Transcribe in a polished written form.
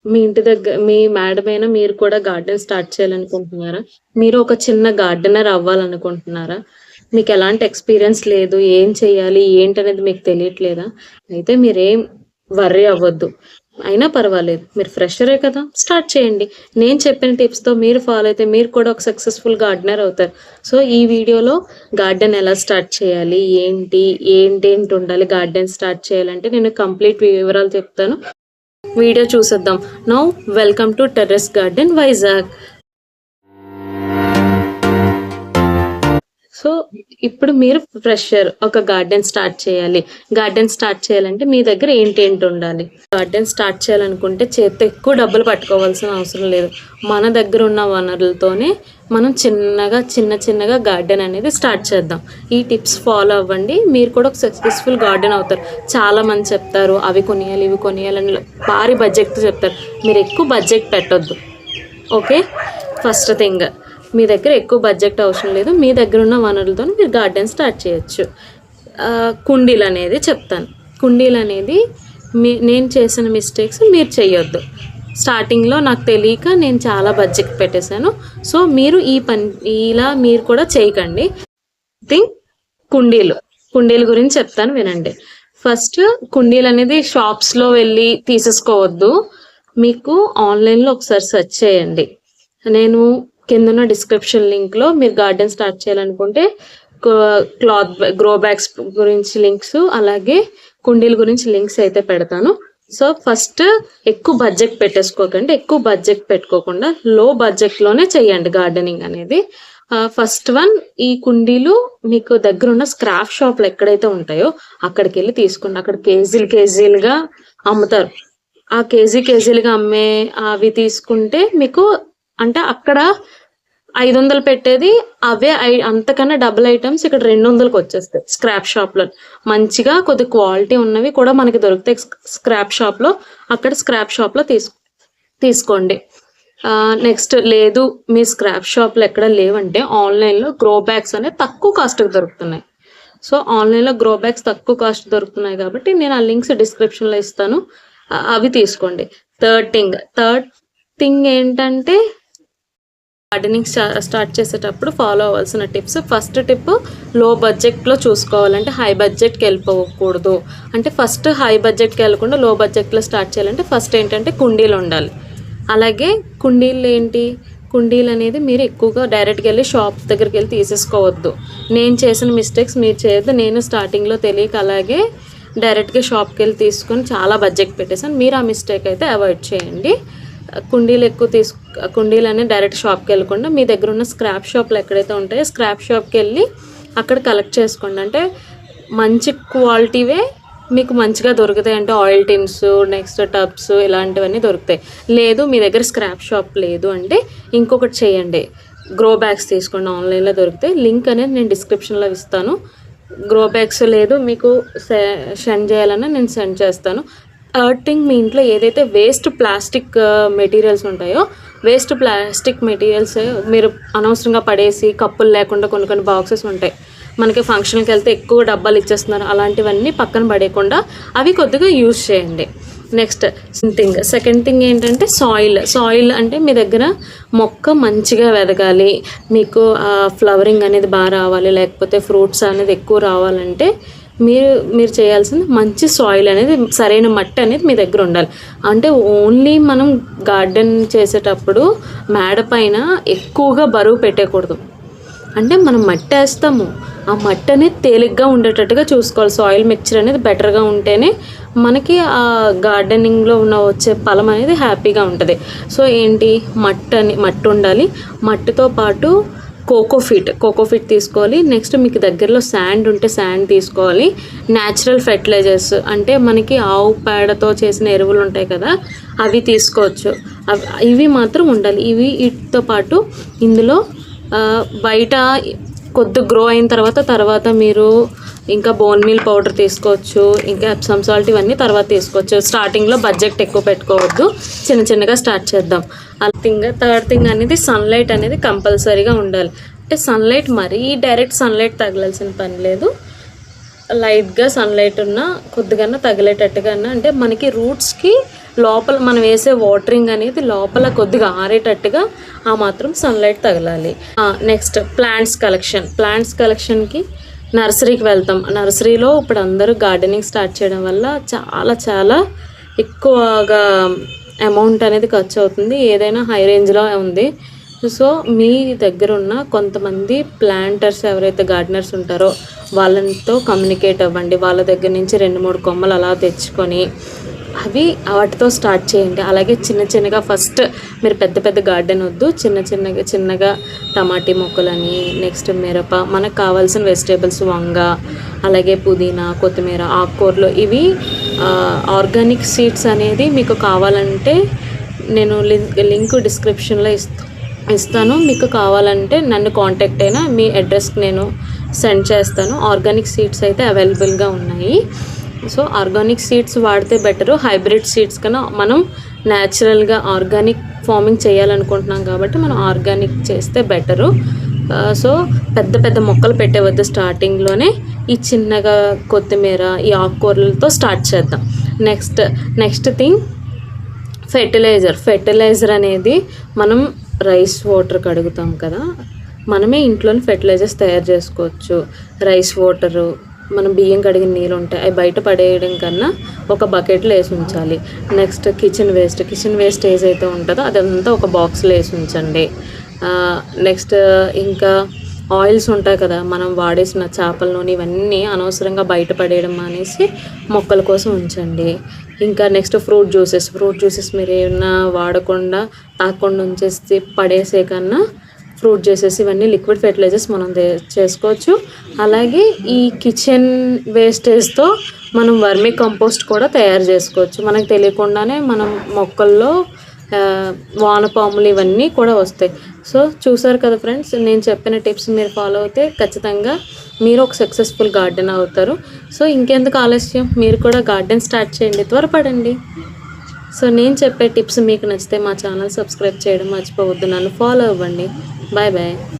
మీ ఇంటి దగ్గర మీ మేడ పైన మీరు కూడా గార్డెన్ స్టార్ట్ చేయాలనుకుంటున్నారా? మీరు ఒక చిన్న గార్డెనర్ అవ్వాలనుకుంటున్నారా? మీకెలాంటి ఎక్స్‌పీరియన్స్ లేదు. ఏం చేయాలి? ఏంటనేది మీకు తెలియట్లేదా? అయితే మీరేం వర్రీ అవ్వద్దు. అయినా పర్వాలేదు. మీరు ఫ్రెషరే కదా! స్టార్ట్ చేయండి. నేను చెప్పిన టిప్స్‌తో మీరు ఫాలో అయితే మీరు కూడా ఒక సక్సెస్‌ఫుల్ గార్డెనర్ అవుతారు. సో, ఈ వీడియోలో గార్డెన్ ఎలా స్టార్ట్ చేయాలి? ఏంటేంటి ఉండాలి గార్డెన్ స్టార్ట్ చేయాలంటే నేను కంప్లీట్ వివరాలు చెప్తాను. వీడియో చూసేద్దాం. Now welcome to terrace garden Vizag. So, ఇప్పుడు మీరు ఫ్రెషర్ ఒక గార్డెన్ స్టార్ట్ చేయాలి. గార్డెన్ స్టార్ట్ చేయాలంటే మీ దగ్గర ఏంటేంటి ఉండాలి? గార్డెన్ స్టార్ట్ చేయాలనుకుంటే చేత్తో ఎక్కువ డబ్బులు పట్టుకోవాల్సిన అవసరం లేదు. మన దగ్గర ఉన్న వనరులతోనే మనం చిన్నగా గార్డెన్ అనేది స్టార్ట్ చేద్దాం. ఈ టిప్స్ ఫాలో అవ్వండి. మీరు కూడా ఒక సక్సెస్‌ఫుల్ గార్డెన్ అవుతారు. చాలామంది చెప్తారు అవి కొనియాలి, ఇవి కొనియాలని భారీ బడ్జెట్‌తో చెప్తారు. మీరు ఎక్కువ బడ్జెట్ పెట్టొద్దు. ఓకే. ఫస్ట్ థింగ్ మీ దగ్గర ఎక్కువ బడ్జెట్ అవసరం లేదు. మీ దగ్గర ఉన్న వనరులతో మీరు గార్డెన్ స్టార్ట్ చేయొచ్చు. కుండీలు అనేది చెప్తాను. కుండీలు అనేది నేను చేసిన మిస్టేక్స్ మీరు చేయొద్దు. స్టార్టింగ్లో నాకు తెలియక నేను చాలా బడ్జెట్ పెట్టేశాను. సో మీరు ఇలా మీరు కూడా చేయకండి. థింగ్ కుండీల గురించి చెప్తాను వినండి. ఫస్ట్ కుండీలు అనేది షాప్స్లో వెళ్ళి తీసేసుకోవద్దు. మీకు ఆన్లైన్లో ఒకసారి సెర్చ్ చేయండి. నేను కిందన్న డిస్క్రిప్షన్ లింక్లో మీరు గార్డెన్ స్టార్ట్ చేయాలనుకుంటే గ్రో బ్యాగ్స్ గురించి లింక్స్ అలాగే కుండీల గురించి లింక్స్ అయితే పెడతాను. సో ఫస్ట్ ఎక్కువ బడ్జెట్ పెట్టేసుకోకండి. ఎక్కువ బడ్జెట్ పెట్టుకోకుండా లో బడ్జెట్లోనే చేయండి గార్డెనింగ్ అనేది. ఫస్ట్ వన్ ఈ కుండీలు మీకు దగ్గర ఉన్న స్క్రాప్ షాప్లు ఎక్కడైతే ఉంటాయో అక్కడికి వెళ్ళి తీసుకోండి. అక్కడ కేజీలుగా అమ్ముతారు. ఆ కేజీలుగా అమ్మే అవి తీసుకుంటే మీకు అంటే అక్కడ 500 పెట్టేది అవే అంతకన్నా డబుల్ ఐటమ్స్ ఇక్కడ 200కి వచ్చేస్తాయి స్క్రాప్ షాప్లో. మంచిగా కొద్ది క్వాలిటీ ఉన్నవి కూడా మనకి దొరుకుతాయి స్క్రాప్ షాప్లో. అక్కడ స్క్రాప్ షాప్లో తీసుకోండి. నెక్స్ట్ లేదు మీ స్క్రాప్ షాప్లో ఎక్కడ లేవంటే ఆన్లైన్లో గ్రో బ్యాగ్స్ అనేవి తక్కువ కాస్ట్కి దొరుకుతున్నాయి. సో ఆన్లైన్లో గ్రో బ్యాగ్స్ తక్కువ కాస్ట్ దొరుకుతున్నాయి కాబట్టి నేను ఆ లింక్స్ డిస్క్రిప్షన్లో ఇస్తాను. అవి తీసుకోండి. థర్డ్ థింగ్ ఏంటంటే గార్డెనింగ్ స్టార్ట్ చేసేటప్పుడు ఫాలో అవ్వాల్సిన టిప్స్. ఫస్ట్ టిప్ లో బడ్జెట్లో చూసుకోవాలంటే హై బడ్జెట్కి వెళ్ళిపోకూడదు. అంటే ఫస్ట్ హై బడ్జెట్కి వెళ్ళకుండా లో బడ్జెట్లో స్టార్ట్ చేయాలంటే ఫస్ట్ ఏంటంటే కుండీలు ఉండాలి. అలాగే కుండీలు అనేది మీరు ఎక్కువగా డైరెక్ట్గా వెళ్ళి షాప్ దగ్గరికి వెళ్ళి తీసేసుకోవద్దు. నేను చేసిన మిస్టేక్స్ మీరు చేయొద్దు. నేను స్టార్టింగ్లో తెలియక అలాగే డైరెక్ట్గా షాప్కి వెళ్ళి తీసుకొని చాలా బడ్జెట్ పెట్టేసాను. మీరు ఆ మిస్టేక్ అయితే అవాయిడ్ చేయండి. కుండీలు అనేది డైరెక్ట్ షాప్కి వెళ్ళకుండా మీ దగ్గర ఉన్న స్క్రాప్ షాప్లు ఎక్కడైతే ఉంటాయో స్క్రాప్ షాప్కి వెళ్ళి అక్కడ కలెక్ట్ చేసుకోండి. అంటే మంచి క్వాలిటీవే మీకు మంచిగా దొరుకుతాయి. అంటే ఆయిల్ టిన్స్ నెక్స్ట్ టబ్స్ ఇలాంటివన్నీ దొరుకుతాయి. లేదు మీ దగ్గర స్క్రాప్ షాప్ లేదు అంటే ఇంకొకటి చేయండి. గ్రో బ్యాగ్స్ తీసుకోండి. ఆన్లైన్లో దొరుకుతాయి. లింక్ అనేది నేను డిస్క్రిప్షన్లో ఇస్తాను. గ్రో బ్యాగ్స్ లేదు మీకు సెండ్ చేయాలన్నా నేను సెండ్ చేస్తాను. థర్డ్ థింగ్ మీ ఇంట్లో ఏదైతే వేస్ట్ ప్లాస్టిక్ మెటీరియల్స్ ఉంటాయో వేస్ట్ ప్లాస్టిక్ మెటీరియల్స్ మీరు అనవసరంగా పడేసి కప్పులు లేకుండా కొన్ని బాక్సెస్ ఉంటాయి. మనకి ఫంక్షన్కి వెళ్తే ఎక్కువ డబ్బాలు ఇచ్చేస్తున్నారు. అలాంటివన్నీ పక్కన పడేయకుండా అవి కొద్దిగా యూజ్ చేయండి. నెక్స్ట్ సెకండ్ థింగ్ ఏంటంటే సాయిల్ అంటే మీ దగ్గర మొక్క మంచిగా వెదగాలి, మీకు ఫ్లవరింగ్ అనేది బాగా రావాలి, లేకపోతే ఫ్రూట్స్ అనేది ఎక్కువ రావాలంటే మీరు చేయాల్సింది మంచి సాయిల్ అనేది సరైన మట్టి అనేది మీ దగ్గర ఉండాలి. అంటే ఓన్లీ మనం గార్డెన్ చేసేటప్పుడు మేడ పైన ఎక్కువగా బరువు పెట్టకూడదు. అంటే మనం మట్టి వేస్తాము, ఆ మట్టి అనేది తేలిగ్గా ఉండేటట్టుగా చూసుకోవాలి. సాయిల్ మిక్చర్ అనేది బెటర్గా ఉంటేనే మనకి ఆ గార్డెనింగ్లో వచ్చే ఫలం అనేది హ్యాపీగా ఉంటుంది. సో ఏంటి మట్టి ఉండాలి. మట్టితో పాటు కోకోఫిట్ తీసుకోవాలి. నెక్స్ట్ మీకు దగ్గరలో శాండ్ ఉంటే శాండ్ తీసుకోవాలి. న్యాచురల్ ఫెర్టిలైజర్స్ అంటే మనకి ఆవు పేడతో చేసిన ఎరువులు ఉంటాయి కదా అవి తీసుకోవచ్చు. ఇవి మాత్రం ఉండాలి. వీటితో పాటు ఇందులో బయట కొద్ది గ్రో అయిన తర్వాత మీరు ఇంకా బోన్ మీల్ పౌడర్ తీసుకోవచ్చు, ఇంకా ఎప్సమ్ సాల్ట్ ఇవన్నీ తర్వాత తీసుకోవచ్చు. స్టార్టింగ్లో బడ్జెట్ ఎక్కువ పెట్టుకోవద్దు, చిన్నగా స్టార్ట్ చేద్దాం. థర్డ్ థింగ్ అనేది సన్లైట్ అనేది కంపల్సరీగా ఉండాలి. అంటే సన్లైట్ మరీ డైరెక్ట్ సన్లైట్ తగలాల్సిన పని లేదు. లైట్గా సన్లైట్ ఉన్న కొద్దిగా తగిలేటట్టుగా అంటే మనకి రూట్స్కి లోపల మనం వేసే వాటరింగ్ అనేది లోపల కొద్దిగా ఆరేటట్టుగా ఆ మాత్రం సన్లైట్ తగలాలి. నెక్స్ట్ ప్లాంట్స్ కలెక్షన్కి నర్సరీకి వెళ్తాం. నర్సరీలో ఇప్పుడు అందరూ గార్డెనింగ్ స్టార్ట్ చేయడం వల్ల చాలా చాలా ఎక్కువగా అమౌంట్ అనేది ఖర్చు అవుతుంది. ఏదైనా హై రేంజ్లో ఉంది. సో మీ దగ్గర ఉన్న కొంతమంది ప్లాంటర్స్ ఎవరైతే గార్డెనర్స్ ఉంటారో వాళ్ళతో కమ్యూనికేట్ అవ్వండి. వాళ్ళ దగ్గర నుంచి 2-3 కొమ్మలు అలా తెచ్చుకొని వాటితో స్టార్ట్ చేయండి. అలాగే చిన్నగా ఫస్ట్ మీరు పెద్ద గార్డెన్ వద్దు, చిన్నగా టమాటీ మొక్కలని, నెక్స్ట్ మిరప, మనకు కావాల్సిన వెజిటేబుల్స్ వంగ, అలాగే పుదీనా, కొత్తిమీర, ఆకుకూరలు, ఇవి ఆర్గానిక్ సీడ్స్ అనేది మీకు కావాలంటే నేను లింక్ డిస్క్రిప్షన్లో ఇస్తాను. మీకు కావాలంటే నన్ను కాంటాక్ట్ అయినా మీ అడ్రస్కి నేను సెండ్ చేస్తాను. ఆర్గానిక్ సీడ్స్ అయితే అవైలబుల్గా ఉన్నాయి. సో ఆర్గానిక్ సీడ్స్ వాడితే బెటరు. హైబ్రిడ్ సీడ్స్ కన్నా మనం న్యాచురల్గా ఆర్గానిక్ ఫార్మింగ్ చేయాలనుకుంటున్నాం కాబట్టి మనం ఆర్గానిక్ చేస్తే బెటరు. సో పెద్ద మొక్కలు పెట్టేవద్దు. స్టార్టింగ్లోనే ఈ చిన్నగా కొత్తిమీర, ఈ ఆకుకూరలతో స్టార్ట్ చేద్దాం. నెక్స్ట్ థింగ్ ఫెర్టిలైజర్ అనేది మనం రైస్ వాటర్ కడుగుతాం కదా, మనమే ఇంట్లోనే ఫెర్టిలైజర్స్ తయారు చేసుకోవచ్చు. రైస్ వాటరు, మనం బియ్యం కడిగిన నీళ్ళు ఉంటాయి, అవి బయట పడేయడం కన్నా ఒక బకెట్లో వేసి ఉంచాలి. నెక్స్ట్ కిచెన్ వేస్ట్ ఏదైతే ఉంటుందో అదంతా ఒక బాక్స్లో వేసి ఉంచండి. నెక్స్ట్ ఇంకా ఆయిల్స్ ఉంటాయి కదా, మనం వాడేసిన చేపల నూనె, ఇవన్నీ అనవసరంగా బయట పడేయడం అనేసి మొక్కల కోసం ఉంచండి. ఇంకా నెక్స్ట్ ఫ్రూట్ జ్యూసెస్ మీరు ఏమన్నా వాడకుండా తాకుండా ఉంచేసి పడేసే కన్నా ఫ్రూట్ జ్యూసెస్, ఇవన్నీ లిక్విడ్ ఫెర్టిలైజర్స్ మనం చేసుకోవచ్చు. అలాగే ఈ కిచెన్ వేస్టేజ్తో మనం వర్మీ కంపోస్ట్ కూడా తయారు చేసుకోవచ్చు. మనకు తెలియకుండానే మనం మొక్కల్లో వానపాములు ఇవన్నీ కూడా వస్తాయి. సో చూసారు కదా ఫ్రెండ్స్, నేను చెప్పిన టిప్స్ మీరు ఫాలో అయితే ఖచ్చితంగా మీరు ఒక సక్సెస్ఫుల్ గార్డెన్ అవుతారు. సో ఇంకెందుకు ఆలస్యం, మీరు కూడా గార్డెన్ స్టార్ట్ చేయండి, త్వరపడండి. సో నేను చెప్పే టిప్స్ మీకు నచ్చితే మా ఛానల్ సబ్స్క్రైబ్ చేయడం మర్చిపోవద్దు, నన్ను ఫాలో అవ్వండి. బాయ్.